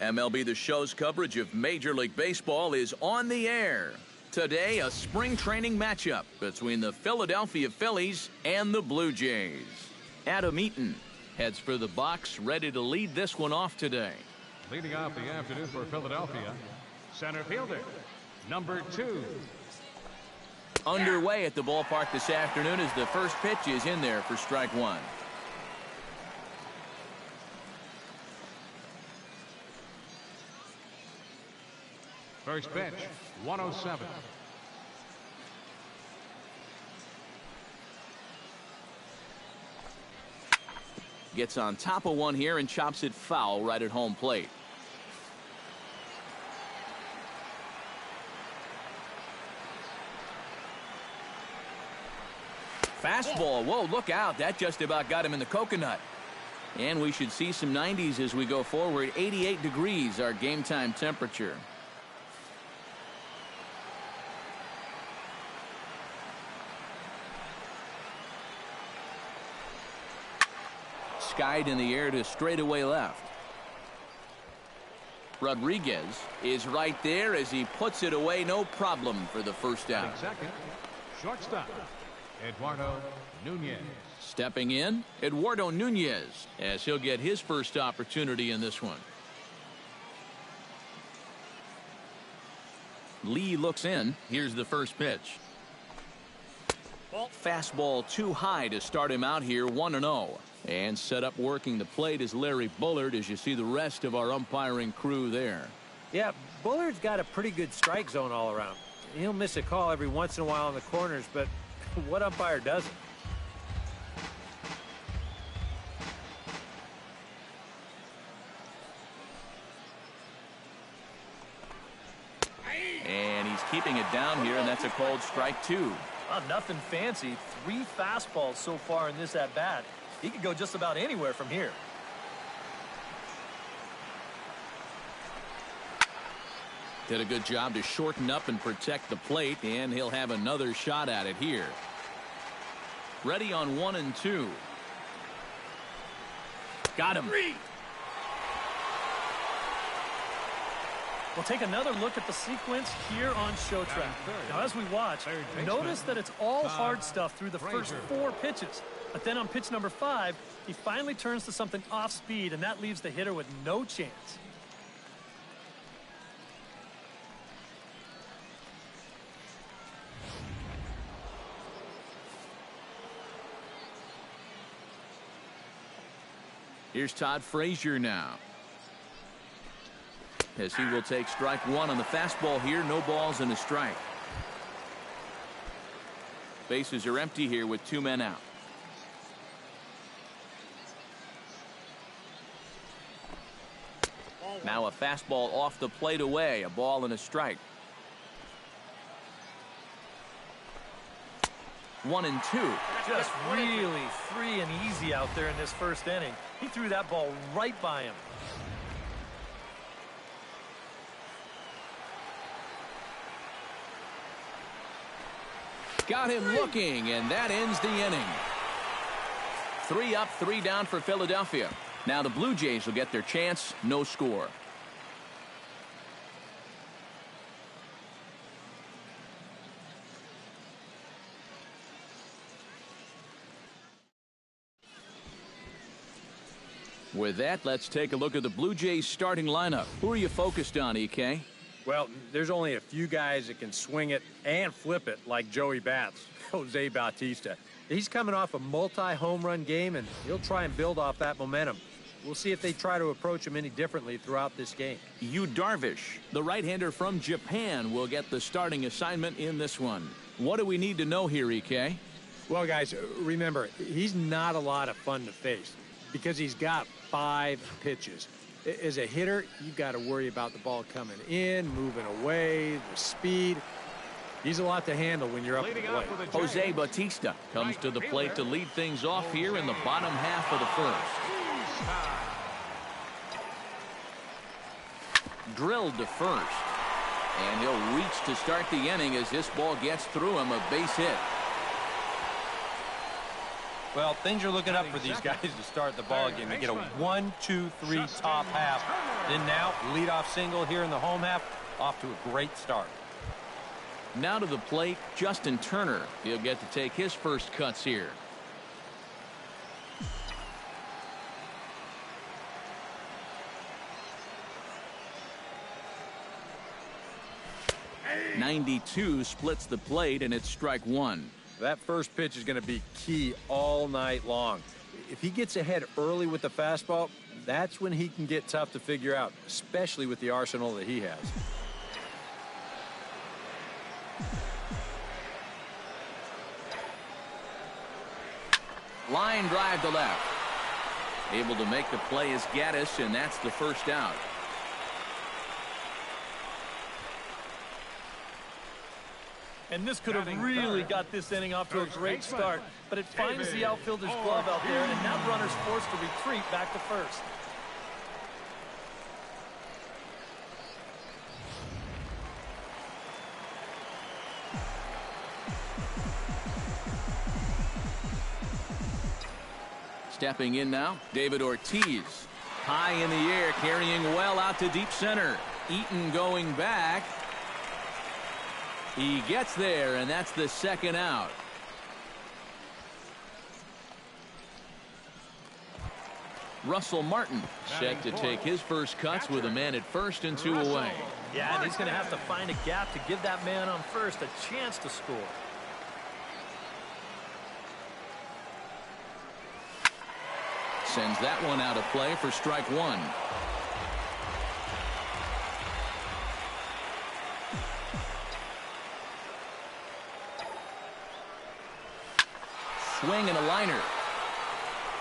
MLB The Show's coverage of Major League Baseball is on the air. Today, a spring training matchup between the Philadelphia Phillies and the Blue Jays. Adam Eaton heads for the box, ready to lead this one off today. Leading off the afternoon for Philadelphia, center fielder, number 2. Underway at the ballpark this afternoon as the first pitch is in there for strike one. First pitch, 107. Gets on top of one here and chops it foul right at home plate. Fastball. Whoa, look out. That just about got him in the coconut. And we should see some 90s as we go forward. 88 degrees, our game time temperature. Skied in the air to straightaway left. Rodriguez is right there as he puts it away. No problem for the first out. Second, shortstop, Eduardo Nunez. Stepping in, Eduardo Nunez, as he'll get his first opportunity in this one. Lee looks in. Here's the first pitch. Fastball too high to start him out here, 1-0. And set up working the plate is Larry Bullard, as you see the rest of our umpiring crew there. Yeah, Bullard's got a pretty good strike zone all around. He'll miss a call every once in a while in the corners, but what umpire doesn't? And he's keeping it down here, and that's a called strike 2. Nothing fancy. 3 fastballs so far in this at-bat. He could go just about anywhere from here. Did a good job to shorten up and protect the plate, and he'll have another shot at it here. Ready on 1 and 2. Got him. We'll take another look at the sequence here on Showtrack. Now, as we watch, notice that it's all hard stuff through the first 4 pitches. But then on pitch number 5, he finally turns to something off speed, and that leaves the hitter with no chance. Here's Todd Frazier now, as he will take strike 1 on the fastball here. No balls and a strike. Bases are empty here with 2 men out. Now a fastball off the plate away. A ball and a strike. 1 and 2. Just really free and easy out there in this first inning. He threw that ball right by him. Got him looking, and that ends the inning. 3 up, 3 down for Philadelphia. Now the Blue Jays will get their chance. No score. With that, let's take a look at the Blue Jays starting lineup. Who are you focused on, EK? Well, there's only a few guys that can swing it and flip it like Joey Bats, Jose Bautista. He's coming off a multi-home run game, and he'll try and build off that momentum. We'll see if they try to approach him any differently throughout this game. Yu Darvish, the right-hander from Japan, will get the starting assignment in this one. What do we need to know here, EK? Well, guys, remember, he's not a lot of fun to face because he's got 5 pitches. As a hitter, you've got to worry about the ball coming in, moving away, the speed. He's a lot to handle when you're up at the plate. Jose Bautista comes to the plate to lead things off here in the bottom half of the first. Drilled to first. And he'll reach to start the inning as this ball gets through him, a base hit. Well, things are looking up for these guys to start the ball game. They get a 1, 2, 3 top half. Then now, leadoff single here in the home half. Off to a great start. Now to the plate, Justin Turner. He'll get to take his first cuts here. .92 splits the plate, and it's strike one. That first pitch is going to be key all night long. If he gets ahead early with the fastball, that's when he can get tough to figure out, especially with the arsenal that he has. Line drive to left. Able to make the play is Gaddis, and that's the first out. And this could have really got this inning off to a great start, but it finds the outfielder's glove out there, and now the runner's forced to retreat back to first. Stepping in now, David Ortiz. High in the air, carrying well out to deep center. Eaton going back. He gets there, and that's the second out. Russell Martin set to take his first cuts with a man at first and 2 away. Yeah, and he's going to have to find a gap to give that man on first a chance to score. Sends that one out of play for strike one. Swing and a liner.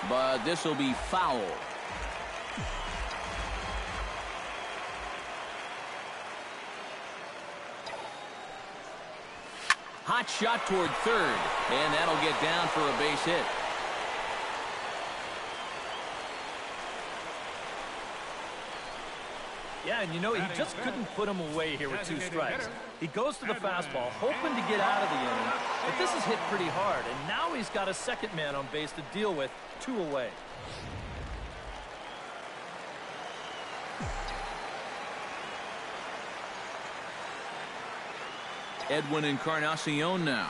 But this will be foul. Hot shot toward third, and that'll get down for a base hit. Yeah, and you know, he just couldn't put him away here with 2 strikes. He goes to the fastball, hoping to get out of the inning, but this is hit pretty hard, and now he's got a second man on base to deal with, 2 away. Edwin Encarnacion now.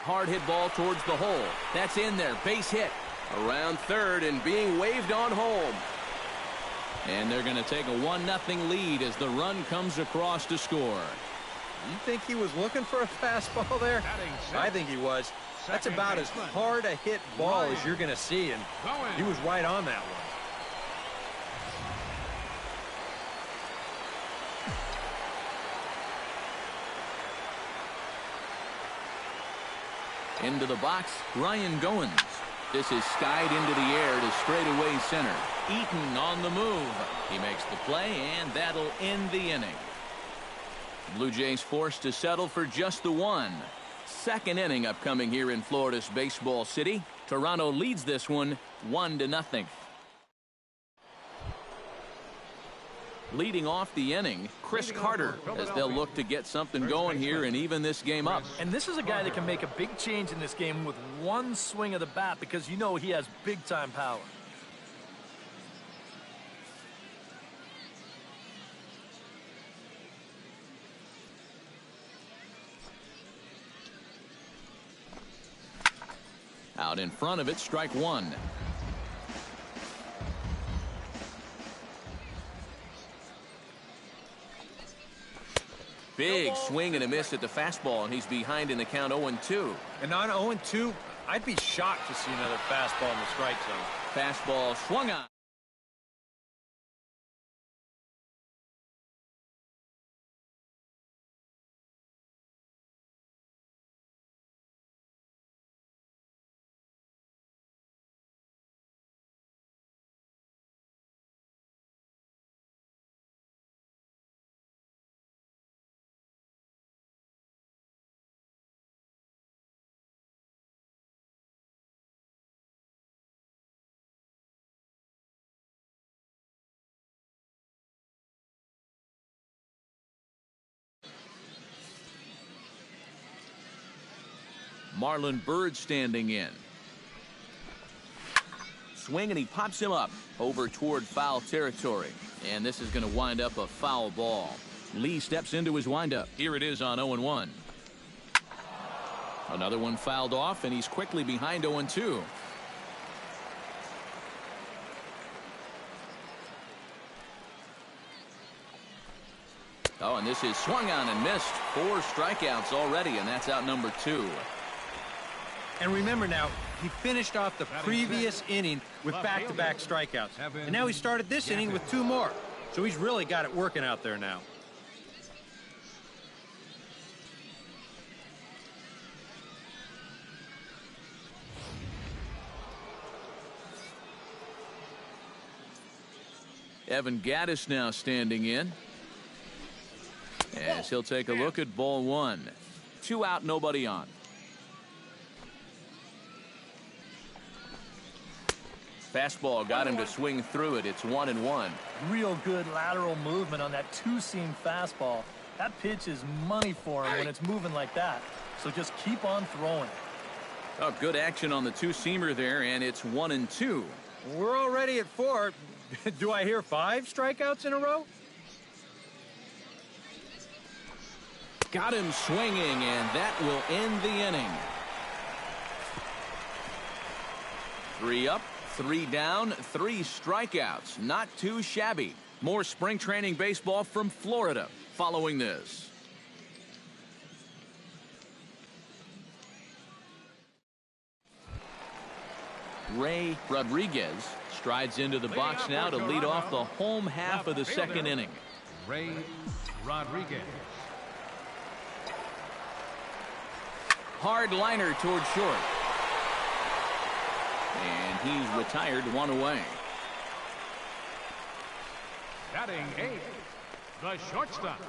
Hard hit ball towards the hole. That's in there. Base hit. Around third and being waved on home. And they're going to take a 1-0 lead as the run comes across to score. You think he was looking for a fastball there? I think he was. That's about as hard a hit ball as you're going to see, and he was right on that one. Into the box, Ryan Goins. This is skied into the air to straightaway center. Eaton on the move. He makes the play, and that'll end the inning. Blue Jays forced to settle for just the one. Second inning upcoming here in Florida's Baseball City. Toronto leads this one 1-0. Leading off the inning, Chris Carter, as they'll look to get something going here and even this game up. And this is a guy that can make a big change in this game with one swing of the bat, because you know he has big-time power. Out in front of it, strike one. Big swing and a miss at the fastball, and he's behind in the count 0-2. And on 0-2, I'd be shocked to see another fastball in the strike zone. Fastball swung on. Marlon Byrd standing in. swing, and he pops him up over toward foul territory. And this is going to wind up a foul ball. Lee steps into his windup. Here it is on 0-1. Another one fouled off, and he's quickly behind 0-2. Oh, and this is swung on and missed. 4 strikeouts already, and that's out number 2. And remember now, he finished off the previous inning with back-to-back strikeouts. And now he started this inning with 2 more. So he's really got it working out there now. Evan Gattis now standing in, as he'll take a look at ball 1. 2 out, nobody on. Fastball got him to swing through it. It's 1-1. Real good lateral movement on that two-seam fastball. That pitch is money for him when it's moving like that. So just keep on throwing. Oh, good action on the two-seamer there, and it's 1-2. We're already at 4. Do I hear 5 strikeouts in a row? Got him swinging, and that will end the inning. 3 up, 3 down, 3 strikeouts. Not too shabby. More spring training baseball from Florida following this. Ray Rodriguez strides into the box now to lead off the home half of the second inning. Ray Rodriguez. Hard liner toward short. And he's retired, 1 away. Batting 8, the shortstop,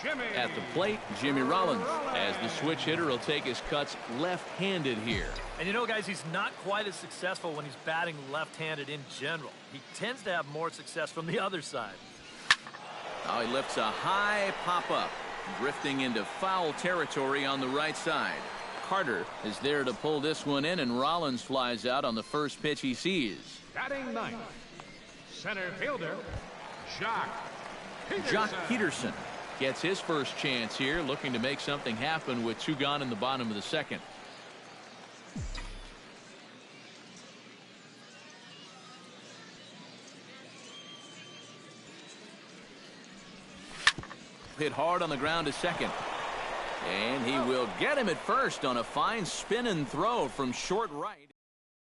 Jimmy. At the plate, Jimmy Rollins, as the switch hitter will take his cuts left-handed here. And you know, guys, he's not quite as successful when he's batting left-handed in general. He tends to have more success from the other side. Now he lifts a high pop-up, drifting into foul territory on the right side. Carter is there to pull this one in, and Rollins flies out on the first pitch he sees. Batting 9th, center fielder, Jock Peterson. Jock Peterson gets his first chance here, looking to make something happen with 2 gone in the bottom of the second. Hit hard on the ground to second. And he will get him at first on a fine spin and throw from short right.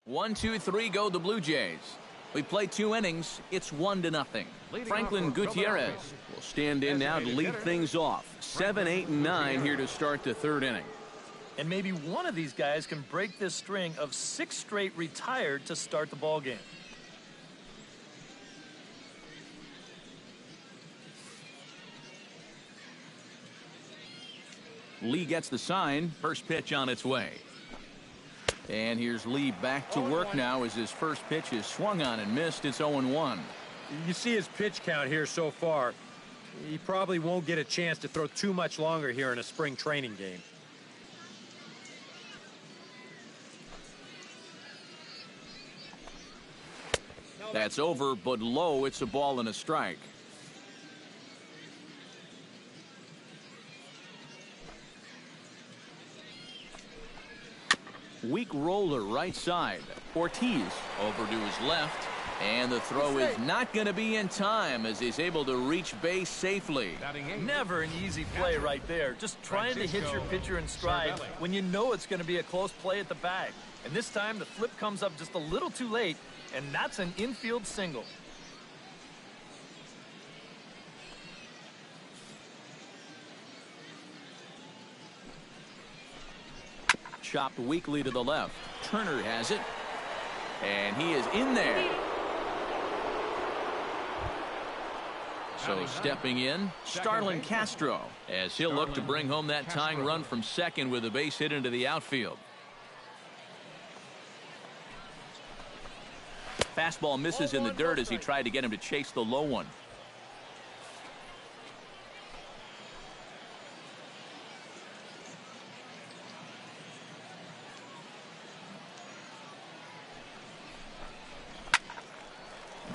1-2-3 go the Blue Jays. We play 2 innings. It's 1-0. Franklin Gutierrez will stand in now to lead things off. 7, 8, and 9 here to start the 3rd inning. And maybe one of these guys can break this string of 6 straight retired to start the ball game. Lee gets the sign. First pitch on its way. And here's Lee back to work now as his first pitch is swung on and missed. It's 0-1. You see his pitch count here so far. He probably won't get a chance to throw too much longer here in a spring training game. That's over, but low. It's a ball and a strike. Weak roller right side. Ortiz over to his left. And the throw is not going to be in time as he's able to reach base safely. Never an easy play right there. Just trying to hit your pitcher in stride when you know it's going to be a close play at the bag. And this time the flip comes up just a little too late, and that's an infield single. Chopped weakly to the left. Turner has it. And he is in there. So stepping in, Starlin Castro, as he'll look to bring home that tying run from second with a base hit into the outfield. Fastball misses in the dirt as he tried to get him to chase the low one.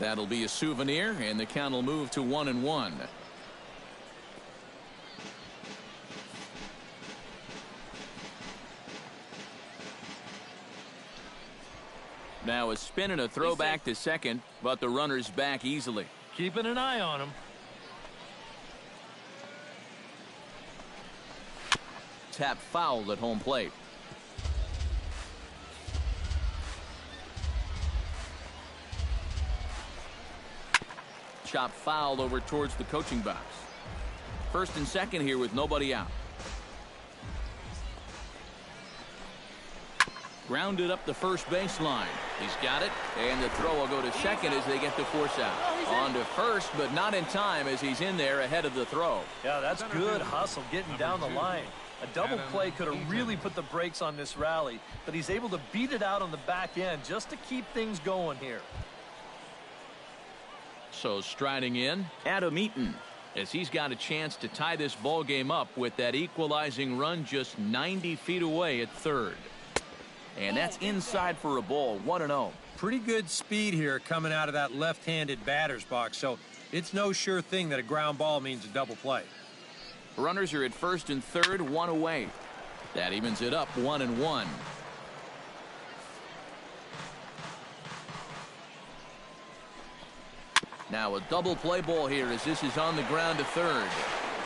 That'll be a souvenir, and the count will move to 1-1. Now a spin and a throw back to second, but the runner's back easily. Keeping an eye on him. Tap foul at home plate. Chop foul over towards the coaching box. First and second here with nobody out. Grounded up the first baseline. He's got it, and the throw will go to second as they get the force out. On to first, but not in time as he's in there ahead of the throw. Yeah, that's good hustle getting down the line. A double play could have really put the brakes on this rally, but he's able to beat it out on the back end just to keep things going here. So striding in, Adam Eaton, as he's got a chance to tie this ball game up with that equalizing run just 90 feet away at third. And that's inside for a ball, 1-0. Pretty good speed here coming out of that left-handed batter's box, so it's no sure thing that a ground ball means a double play. Runners are at first and third, one away. That evens it up, 1-1. Now a double play ball here as this is on the ground to third.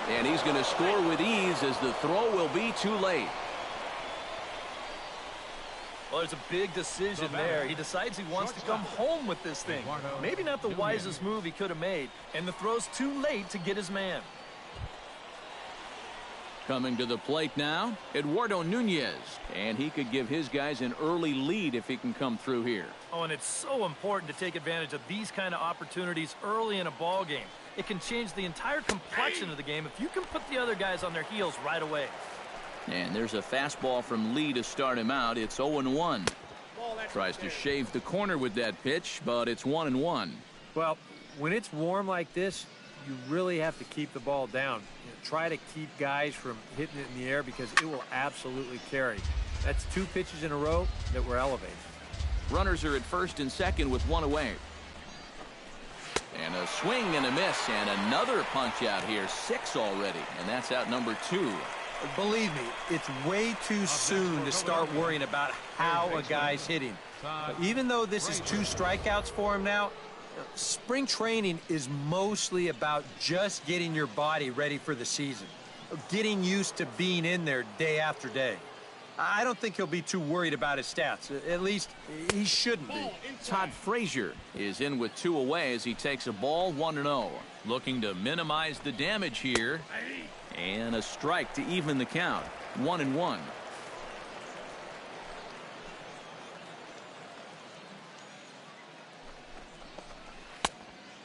And he's going to score with ease as the throw will be too late. Well, there's a big decision there. He decides he wants to come home with this thing. Maybe not the wisest move he could have made, and the throw's too late to get his man. Coming to the plate now, Eduardo Nunez, and he could give his guys an early lead if he can come through here. Oh, and it's so important to take advantage of these kind of opportunities early in a ball game. It can change the entire complexion of the game if you can put the other guys on their heels right away. And there's a fastball from Lee to start him out. It's 0-1. Tries to shave the corner with that pitch, but it's 1-1. Well, when it's warm like this, you really have to keep the ball down. Try to keep guys from hitting it in the air because it will absolutely carry. That's 2 pitches in a row that were elevated. Runners are at first and second with one away. And a swing and a miss, and another punch out here. 6 already, and that's out number 2. Believe me, it's way too soon to start worrying about how a guy's hitting. Even though this is 2 strikeouts for him now, spring training is mostly about just getting your body ready for the season, getting used to being in there day after day. I don't think he'll be too worried about his stats. At least, he shouldn't be. Todd Frazier is in with 2 away as he takes a ball, 1-0. Looking to minimize the damage here. And a strike to even the count, 1-1.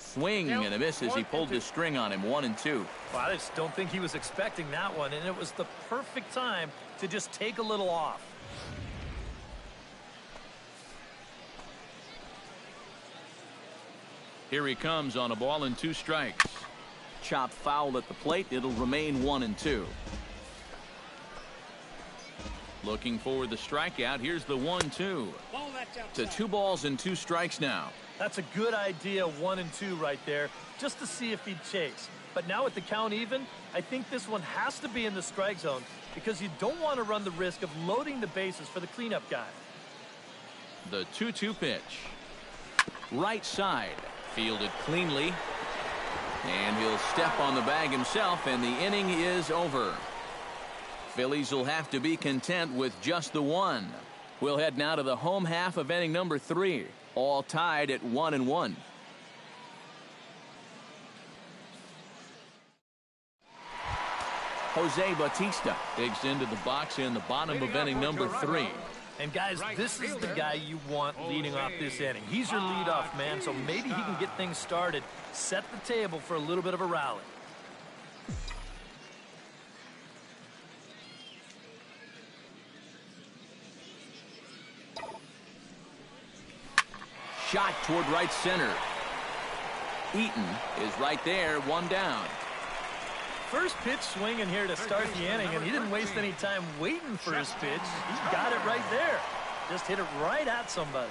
Swing and a miss as he pulled the string on him, 1-2. Well, I just don't think he was expecting that one, and it was the perfect time to just take a little off. Here he comes on a ball and 2 strikes. Chop foul at the plate. It'll remain 1-2. Looking for the strikeout. Here's the 1-2. To 2 balls and 2 strikes now. That's a good idea, 1-2 right there, just to see if he'd chase. But now with the count even, I think this one has to be in the strike zone because you don't want to run the risk of loading the bases for the cleanup guy. The 2-2 pitch. Right side. Fielded cleanly. And he'll step on the bag himself, and the inning is over. Phillies will have to be content with just the 1. We'll head now to the home half of inning number 3. All tied at 1-1. Jose Bautista digs into the box in the bottom of inning number 3. And guys, this is the guy you want leading off this inning. He's your leadoff man, so maybe he can get things started, set the table for a little bit of a rally. Shot toward right center. Eaton is right there, 1 down. First pitch swinging here to start the inning, and he didn't waste any time waiting for his pitch. He got it right there. Just hit it right at somebody.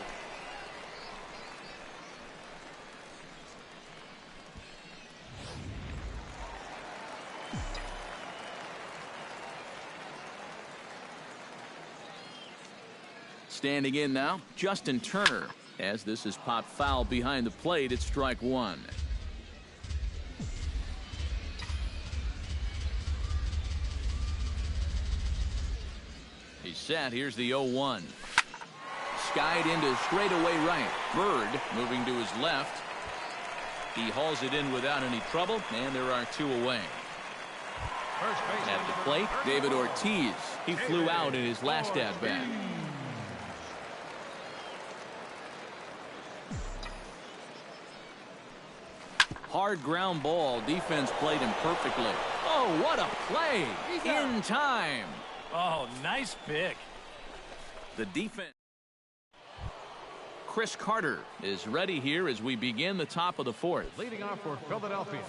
Standing in now, Justin Turner. As this is popped foul behind the plate, it's strike one. He's set. Here's the 0-1. Skied into straightaway right. Bird moving to his left. He hauls it in without any trouble, and there are two away. At the plate, David Ortiz. He flew out in his last at-bat. Hard ground ball. Defense played him perfectly. Oh, what a play! In time. Oh, nice pick. The defense. Chris Carter is ready here as we begin the top of the fourth. Leading off for Philadelphia,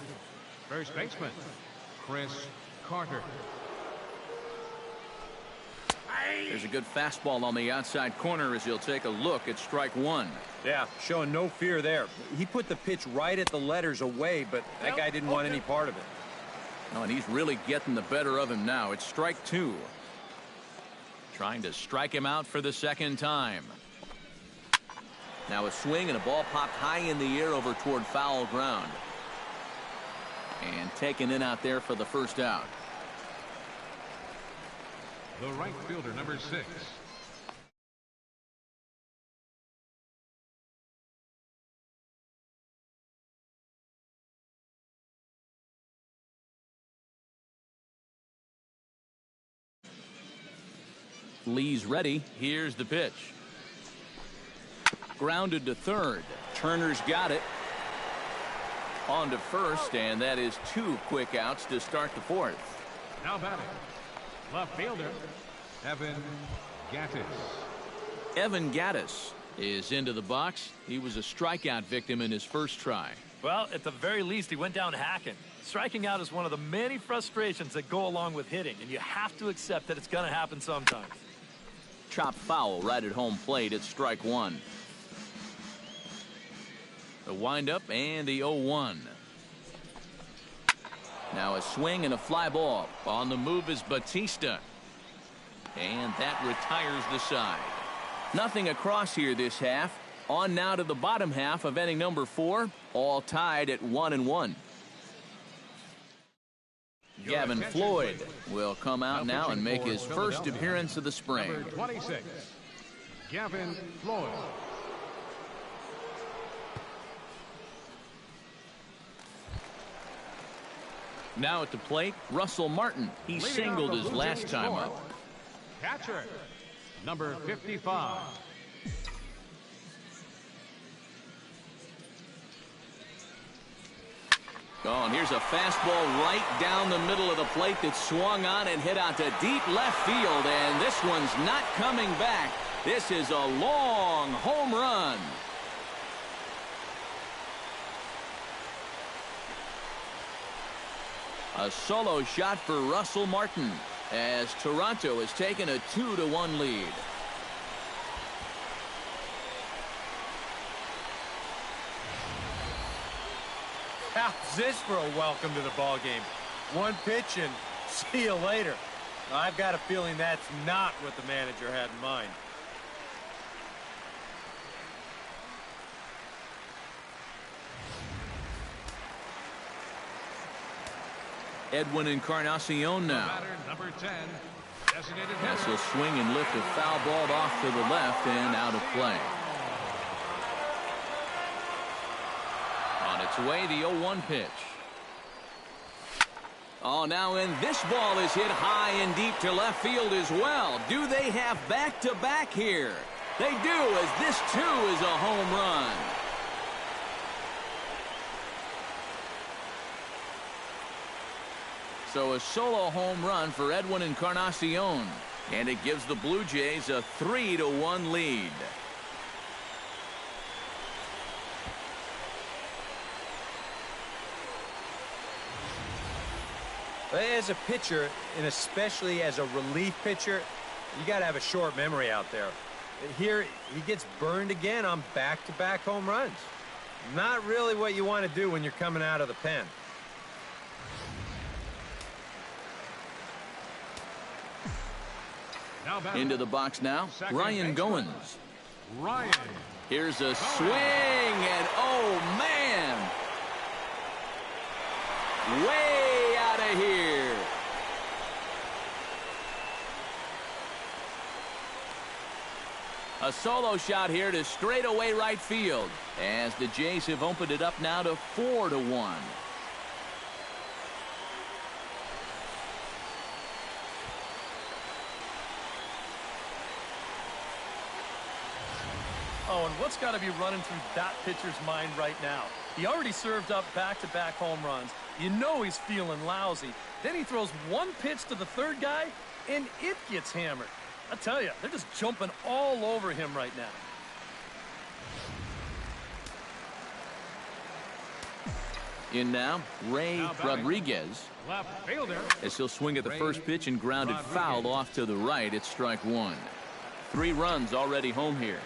first baseman, Chris Carter. There's a good fastball on the outside corner as he'll take a look at strike one. Yeah, showing no fear there. He put the pitch right at the letters away, but that guy didn't want any part of it. Oh, and he's really getting the better of him now. It's strike two. Trying to strike him out for the second time. Now a swing and a ball popped high in the air over toward foul ground. And taken in out there for the first out. The right fielder, number 6. Lee's ready. Here's the pitch. Grounded to third. Turner's got it. On to first, and that is 2 quick outs to start the fourth. Now batting, left fielder, Evan Gattis. Evan Gattis is into the box. He was a strikeout victim in his first try. Well, at the very least, he went down hacking. Striking out is one of the many frustrations that go along with hitting, and you have to accept that it's going to happen sometimes. Chopped foul right at home plate. It's strike one. The windup and the 0-1. Now a swing and a fly ball. On the move is Batista. And that retires the side. Nothing across here this half. On now to the bottom half of inning number 4. All tied at 1-1. Gavin Floyd will come out now and make his first appearance of the spring. Number 26, Gavin Floyd. Now at the plate, Russell Martin. He singled his last time up. Catcher, number 55. Oh, and here's a fastball right down the middle of the plate that swung on and hit out to deep left field, and this one's not coming back. This is a long home run. A solo shot for Russell Martin as Toronto has taken a 2-1 lead. How's this for a welcome to the ball game? One pitch and see you later. I've got a feeling that's not what the manager had in mind. Edwin Encarnacion now. Batter, number 10, designated That's a swing and lift a foul ball off to the left and out of play. On its way, the 0-1 pitch. Oh, now and this ball is hit high and deep to left field as well. Do they have back-to-back here? They do, as this too is a home run. So a solo home run for Edwin Encarnacion, and it gives the Blue Jays a 3-1 lead. As a pitcher, and especially as a relief pitcher, you got to have a short memory out there. Here, he gets burned again on back-to-back home runs. Not really what you want to do when you're coming out of the pen. Into the box now, Ryan Goins. Ryan. Here's a swing, and oh, man! Way out of here. A solo shot here to straightaway right field, as the Jays have opened it up now to 4-1. Oh, and what's got to be running through that pitcher's mind right now? He already served up back-to-back home runs. You know he's feeling lousy. Then he throws one pitch to the third guy, and it gets hammered. I tell you, they're just jumping all over him right now. In now, Ray Rodriguez. Left fielder. As he'll swing at the first pitch and grounded foul off to the right. It's strike one. 3 runs already home here.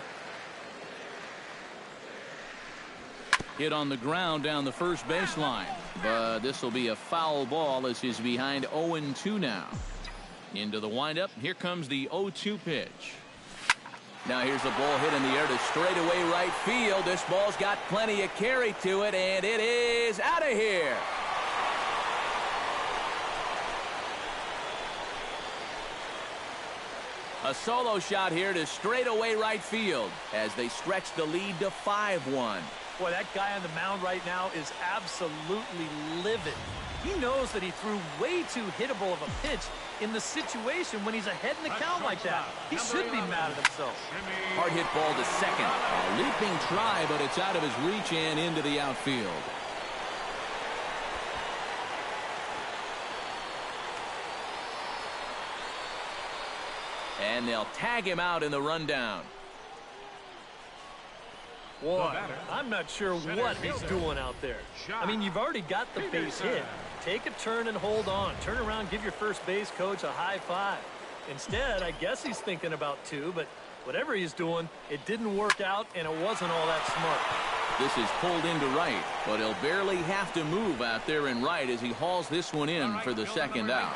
Hit on the ground down the first baseline, but this will be a foul ball as he's behind 0-2 now. Into the windup. Here comes the 0-2 pitch. Now here's a ball hit in the air to straightaway right field. This ball's got plenty of carry to it, and it is out of here. A solo shot here to straightaway right field as they stretch the lead to 5-1. Boy, that guy on the mound right now is absolutely livid. He knows that he threw way too hittable of a pitch in the situation when he's ahead in the count like that. He should be mad at himself. Hard hit ball to second. A leaping try, but it's out of his reach and into the outfield. And they'll tag him out in the rundown. Boy, I'm not sure what he's doing out there. I mean, you've already got the base hit. Take a turn and hold on. Turn around, give your first base coach a high five. Instead, I guess he's thinking about 2, but whatever he's doing, it didn't work out, and it wasn't all that smart. This is pulled into right, but he'll barely have to move out there in right as he hauls this one in for the second out.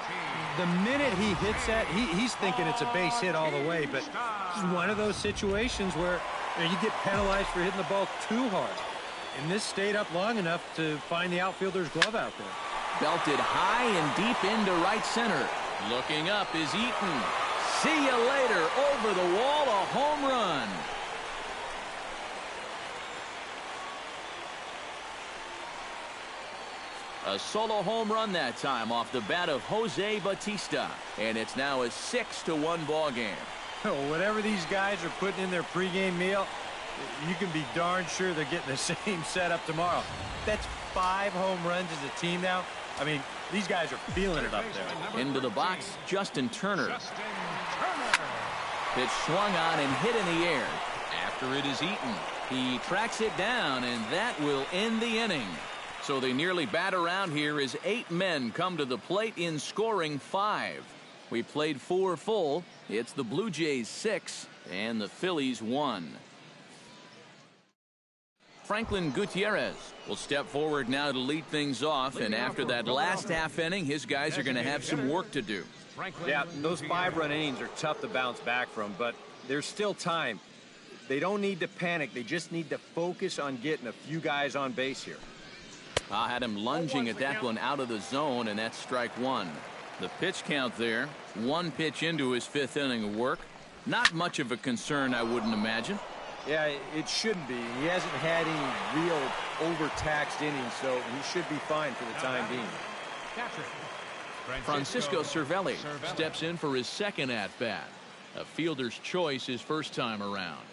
The minute he hits that, he's thinking it's a base hit all the way, but it's one of those situations where you get penalized for hitting the ball too hard. And this stayed up long enough to find the outfielder's glove out there. Belted high and deep into right center. Looking up is Eaton. See you later. Over the wall, a home run. A solo home run that time off the bat of Jose Bautista. And it's now a 6-1 ball game. Whatever these guys are putting in their pregame meal, you can be darn sure they're getting the same setup tomorrow. That's 5 home runs as a team now. I mean, these guys are feeling it up there. Into the box, Justin Turner. Pitch swung on and hit in the air. After it is Eaton. He tracks it down, and that will end the inning. So they nearly bat around here as 8 men come to the plate in scoring 5. We played 4 full. It's the Blue Jays 6 and the Phillies 1. Franklin Gutierrez will step forward now to lead things off, and after that last half inning, his guys are going to have some work to do. Yeah, those 5-run innings are tough to bounce back from, but there's still time. They don't need to panic. They just need to focus on getting a few guys on base here. I had him lunging at that one out of the zone, and that's strike 1. The pitch count there, 1 pitch into his 5th inning of work. Not much of a concern, I wouldn't imagine. Yeah, it shouldn't be. He hasn't had any real overtaxed innings, so he should be fine for the time being. Francisco Cervelli steps in for his 2nd at-bat. A fielder's choice his first time around.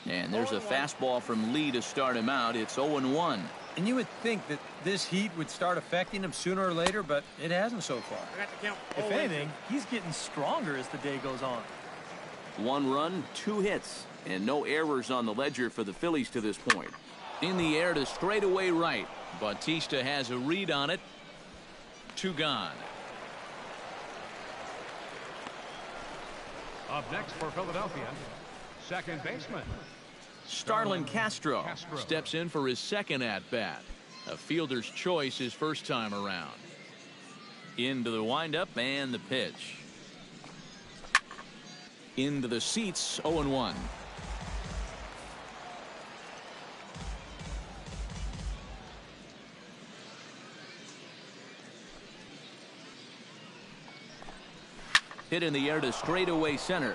And there's a fastball from Lee to start him out. It's 0-1. And you would think that this heat would start affecting him sooner or later, but it hasn't so far. If anything, he's getting stronger as the day goes on. 1 run, 2 hits, and no errors on the ledger for the Phillies to this point. In the air to straightaway right. Bautista has a read on it. 2 gone. Up next for Philadelphia, second baseman Starlin Castro steps in for his 2nd at-bat. A fielder's choice his first time around. Into the windup and the pitch. Into the seats, 0-1. Hit in the air to straightaway center.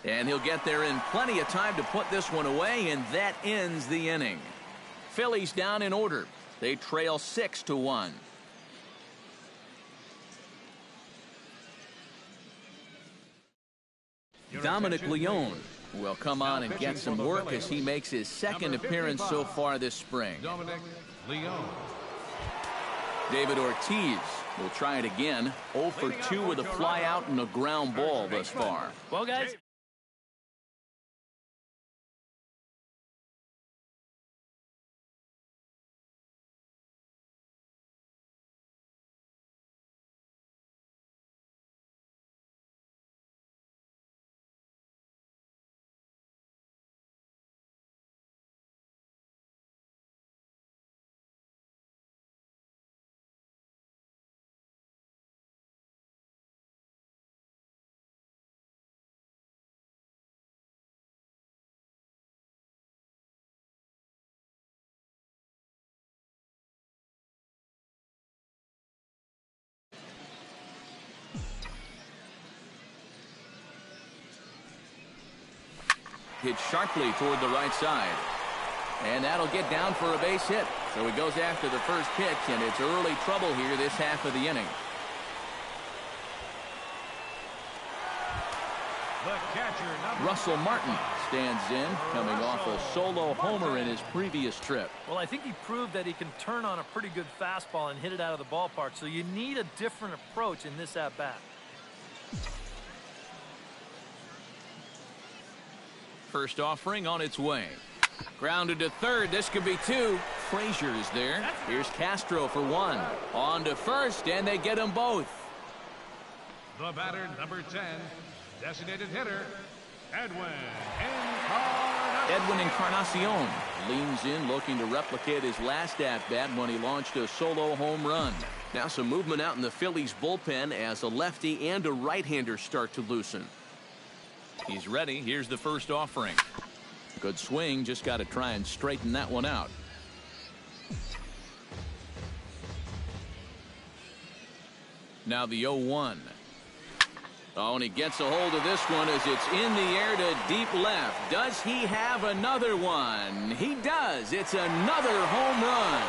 And he'll get there in plenty of time to put this one away, and that ends the inning. Phillies down in order. They trail 6-1. Dominic Leone will come on and get some work as he makes his second appearance so far this spring. Dominic Leone. David Ortiz will try it again. 0 for 2 with a fly out and a ground ball thus far. Well, guys, Hit sharply toward the right side. And that'll get down for a base hit. So he goes after the first pitch, and it's early trouble here this half of the inning. The catcher, Russell Martin stands in, coming off a solo homer in his previous trip. well, I think he proved that he can turn on a pretty good fastball and hit it out of the ballpark. So you need a different approach in this at-bat. First offering on its way. Grounded to third. This could be 2. Frazier is there. Here's Castro for 1. On to first, and they get them both. the batter, number 10, designated hitter, Edwin Encarnacion. Edwin Encarnacion leans in, looking to replicate his last at-bat when he launched a solo home run. Now some movement out in the Phillies bullpen as a lefty and a right-hander start to loosen. He's ready. Here's the first offering. Good swing. Just got to try and straighten that one out. Now the 0-1. Oh, and he gets a hold of this one as it's in the air to deep left. Does he have another one? He does. It's another home run.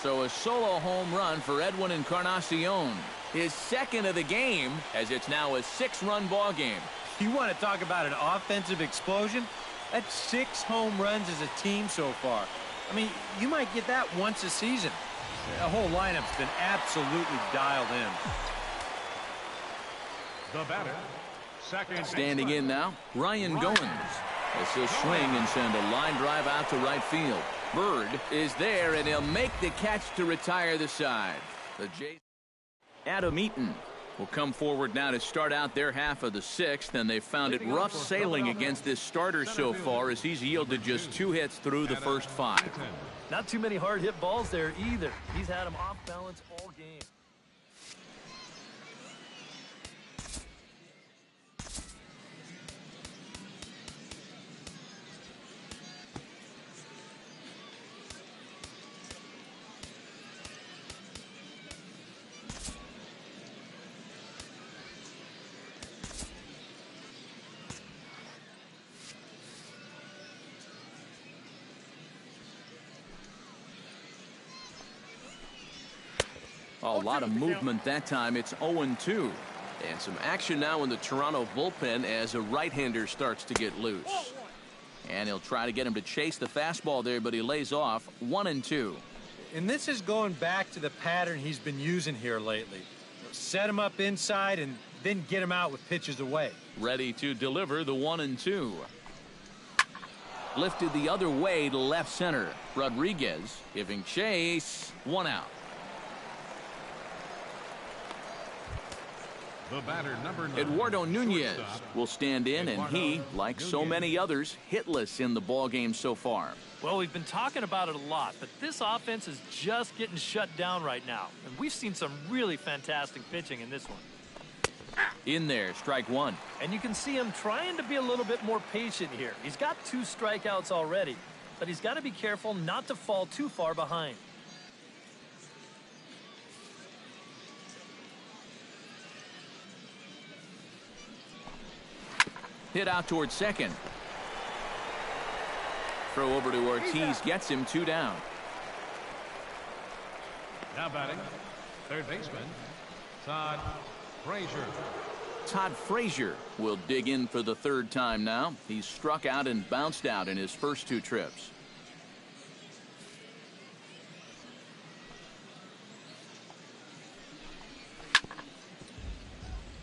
So a solo home run for Edwin Encarnacion. His second of the game, as it's now a 6-run ball game. You want to talk about an offensive explosion? That's 6 home runs as a team so far. I mean, you might get that once a season. The whole lineup's been absolutely dialed in. The batter, second Standing baseman, in now, Ryan Goins. As he'll swing and send a line drive out to right field. Bird is there, and he'll make the catch to retire the side. The Jays. Adam Eaton will come forward now to start out their half of the 6th, and they've found it rough sailing against this starter so far as he's yielded just 2 hits through the first 5. Not too many hard hit balls there either. He's had them off balance all game. A lot of movement that time. It's 0-2. And some action now in the Toronto bullpen as a right-hander starts to get loose. And he'll try to get him to chase the fastball there, but he lays off. 1-2. And this is going back to the pattern he's been using here lately. Set him up inside and then get him out with pitches away. Ready to deliver the 1-2. Lifted the other way to left center. Rodriguez giving chase. 1 out. The batter, number 9. Eduardo Nunez Shortstop. will stand in, and he, Eduardo like so Nunez. many others, hitless in the ballgame so far. Well, we've been talking about it a lot, but this offense is just getting shut down right now. And we've seen some really fantastic pitching in this one. In there, strike one. And you can see him trying to be a little bit more patient here. He's got 2 strikeouts already, but he's got to be careful not to fall too far behind. Hit out towards second. Throw over to Ortiz gets him 2 down. Now batting, third baseman, Todd Frazier. Todd Frazier will dig in for the 3rd time now. He's struck out and bounced out in his first 2 trips.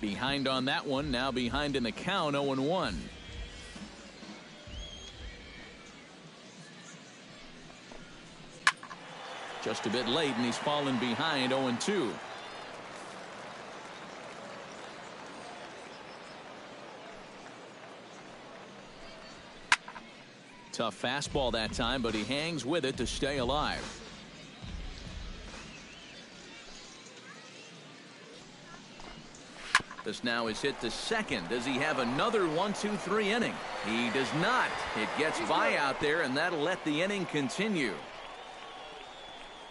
Behind on that one, now behind in the count, 0-1. Just a bit late, and he's fallen behind, 0-2. Tough fastball that time, but he hangs with it to stay alive. This now is hit to second. Does he have another 1-2-3 inning? He does not. It gets by out there, and that'll let the inning continue.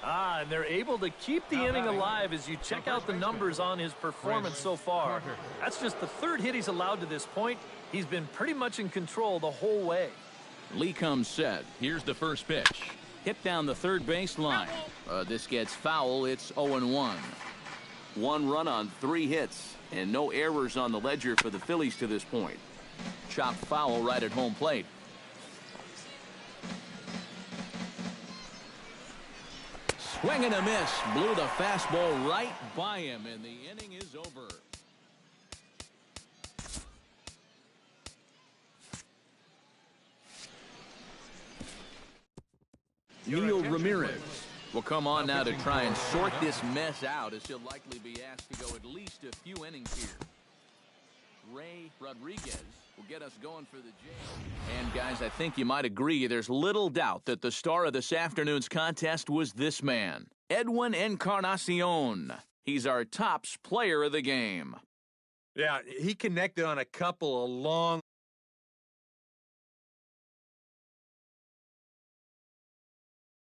And they're able to keep the inning alive as you check out the numbers on his performance so far. That's just the 3rd hit he's allowed to this point. He's been pretty much in control the whole way. Lee comes set. Here's the first pitch. Hit down the 3rd base line. This gets foul. It's 0-1. 1 run on 3 hits, and no errors on the ledger for the Phillies to this point. Chopped foul right at home plate. Swing and a miss. Blew the fastball right by him, and the inning is over. Neil Ramirez will come on now to try and sort this mess out, as he'll likely be asked to go at least a few innings here. Ray Rodriguez will get us going for the Jays. And guys, I think you might agree there's little doubt that the star of this afternoon's contest was this man, Edwin Encarnacion. He's our tops player of the game. Yeah, he connected on a couple of long